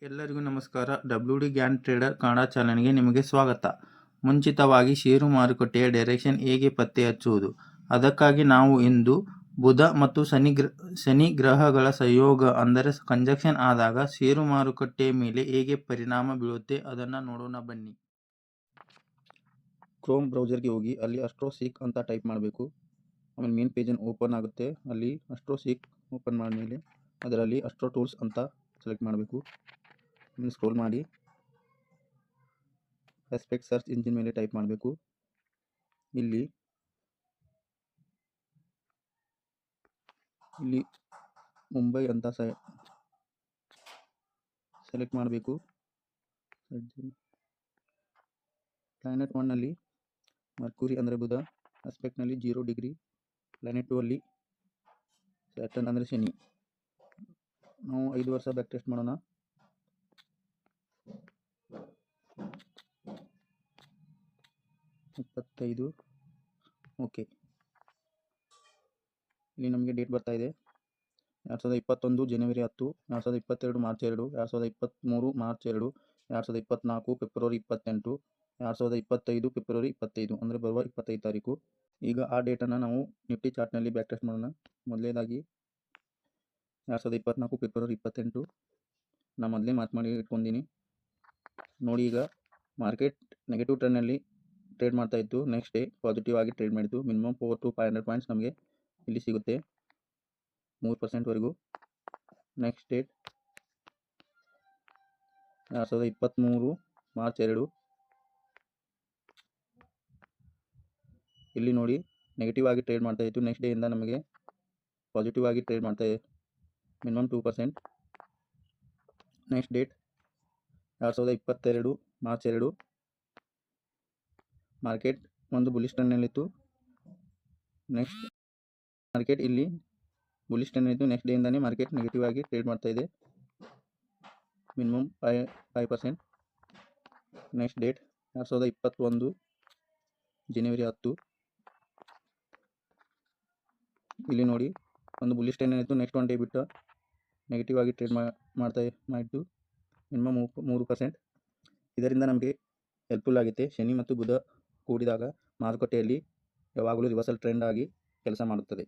ಎಲ್ಲರಿಗೂ ನಮಸ್ಕಾರ. WD Gyan trader Kannada ಚಾನೆಲ್ಗೆ ನಿಮಗೆ ಸ್ವಾಗತ. ಮುಂಚಿತವಾಗಿ ಷೇರು ಮಾರುಕಟ್ಟೆಯ ಡೈರೆಕ್ಷನ್ ಹೇಗೆ ಪತ್ತೆ ಹಚ್ಚುವುದು, ಅದಕ್ಕಾಗಿ ನಾವು ಇಂದು ಬುಧ ಮತ್ತು ಶನಿ ಗ್ರಹಗಳ ಸಂಯೋಗ ಅಂದರೆ ಕಂಜಕ್ಷನ್ ಆದಾಗ ಷೇರು ಮಾರುಕಟ್ಟೆಯ ಮೇಲೆ ಹೇಗೆ ಪರಿಣಾಮ ಬೀಳುತ್ತೆ ಅದನ್ನು ನೋಡೋಣ ಬನ್ನಿ. ಕ್ರೋಮ್ ಬ್ರೌಸರ್ಗೆ ಹೋಗಿ ಅಲ್ಲಿ ಅಸ್ಟ್ರೋಸೀಕ್ ಅಂತ ಟೈಪ್ ಮಾಡಬೇಕು. ಆಮೇಲೆ ಮೇನ್ ಪೇಜನ್ನು ಓಪನ್ ಆಗುತ್ತೆ. ಅಲ್ಲಿ ಅಸ್ಟ್ರೋಸೀಕ್ ಓಪನ್ ಮಾಡಿದ್ಮೇಲೆ ಅದರಲ್ಲಿ ಅಸ್ಟ್ರೋ ಟೂಲ್ಸ್ ಅಂತ ಸೆಲೆಕ್ಟ್ ಮಾಡಬೇಕು. ಆಮೇಲೆ ಸ್ಕ್ರೋಲ್ ಮಾಡಿ ಆಸ್ಪೆಕ್ಟ್ ಸರ್ಚ್ ಇಂಜಿನ್ ಮೇಲೆ ಟೈಪ್ ಮಾಡಬೇಕು. ಇಲ್ಲಿ ಮುಂಬೈ ಅಂತ ಸೆಲೆಕ್ಟ್ ಮಾಡಬೇಕು. ಪ್ಲಾನೆಟ್ 1 ನಲ್ಲಿ ಮರ್ಕ್ಯುರಿ ಅಂದರೆ ಬುಧ, ಆಸ್ಪೆಕ್ಟ್ನಲ್ಲಿ 0 ಡಿಗ್ರಿ. ಪ್ಲಾನೆಟ್ 2 ಅಲ್ಲಿ ಸ್ಯಾಟರ್ನ್ ಅಂದರೆ ಶನಿ. ನಾವು 5 ವರ್ಷ ಬ್ಯಾಕ್ ಟೆಸ್ಟ್ ಮಾಡೋಣ. ಇಪ್ಪತ್ತೈದು. ಓಕೆ, ಇಲ್ಲಿ ನಮಗೆ ಡೇಟ್ ಬರ್ತಾ ಇದೆ 2021 ಜನವರಿ 10, 2022 ಮಾರ್ಚ್ 2, 2023 ಮಾರ್ಚ್ 2, 2024 ಫೆಬ್ರವರಿ 28, 2025 ಫೆಬ್ರವರಿ 25 ಅಂದರೆ ಬರುವ 25 ತಾರೀಕು. ಈಗ ಆ ಡೇಟನ್ನು ನಾವು ನಿಫ್ಟಿ ಚಾರ್ಟ್ನಲ್ಲಿ ಬ್ಯಾಕ್ ಟೆಸ್ಟ್ ಮಾಡೋಣ. ಮೊದಲನೇದಾಗಿ 2024 ಫೆಬ್ರವರಿ 28 ನಾನು ಮೊದಲೇ ಮಾರ್ಕ್ ಮಾಡಿ ಇಟ್ಕೊಂಡಿನಿ. ನೋಡಿ, ಈಗ ಮಾರ್ಕೆಟ್ ನೆಗೆಟಿವ್ ಟ್ರೆಂಡ್ನಲ್ಲಿ ಟ್ರೇಡ್ ಮಾಡ್ತಾ ಇತ್ತು. ನೆಕ್ಸ್ಟ್ ಡೇ ಪಾಸಿಟಿವ್ ಆಗಿ ಟ್ರೇಡ್ ಮಾಡಿತ್ತು. ಮಿನಿಮಮ್ 400 to 500 ಪಾಯಿಂಟ್ಸ್ ನಮಗೆ ಇಲ್ಲಿ ಸಿಗುತ್ತೆ, 3% ನೆಕ್ಸ್ಟ್ ಡೇಟ್ 2023 ಮಾರ್ಚ್ 2. ಇಲ್ಲಿ ನೋಡಿ ನೆಗೆಟಿವ್ ಆಗಿ ಟ್ರೇಡ್ ಮಾಡ್ತಾ ಇತ್ತು. ನೆಕ್ಸ್ಟ್ ಡೇಯಿಂದ ನಮಗೆ ಪಾಸಿಟಿವ್ ಆಗಿ ಟ್ರೇಡ್ ಮಾಡ್ತಾ ಇದೆ, minimum 2%. Next date 2022 March 2. Market ಒಂದು ಬುಲಿಶ್ ಟ್ರೆಂಡ್ನಲ್ಲಿತ್ತು. ನೆಕ್ಸ್ಟ್ ಮಾರ್ಕೆಟ್ ಇಲ್ಲಿ ಬುಲಿಶ್ ಟ್ರೆಂಡ್. ನೆಕ್ಸ್ಟ್ ಡೇಯಿಂದಾನೇ ಮಾರ್ಕೆಟ್ ನೆಗೆಟಿವ್ ಆಗಿ ಟ್ರೇಡ್ ಮಾಡ್ತಾ ಇದೆ, ಮಿನಿಮಮ್ 5%. ನೆಕ್ಸ್ಟ್ ಡೇಟ್ 2021 ಜನವರಿ 10. ಇಲ್ಲಿ ನೋಡಿ ಒಂದು ಬುಲಿಶ್ ಟ್ರೆಂಡ್ ಏನಿತ್ತು. ನೆಕ್ಸ್ಟ್ 1 ಡೇ ಬಿಟ್ಟು ನೆಗೆಟಿವ್ ಆಗಿ ಟ್ರೇಡ್ ಮಾಡಿತ್ತು, ಮಿನಿಮಮ್ 3%. ಇದರಿಂದ ನಮಗೆ ಹೆಲ್ಪ್ಫುಲ್ ಆಗುತ್ತೆ. ಶನಿ ಮತ್ತು ಬುಧ ಕೂಡಿದಾಗ ಮಾರುಕಟ್ಟೆಯಲ್ಲಿ ಯಾವಾಗಲೂ ರಿವರ್ಸಲ್ ಟ್ರೆಂಡ್ ಆಗಿ ಕೆಲಸ ಮಾಡುತ್ತದೆ.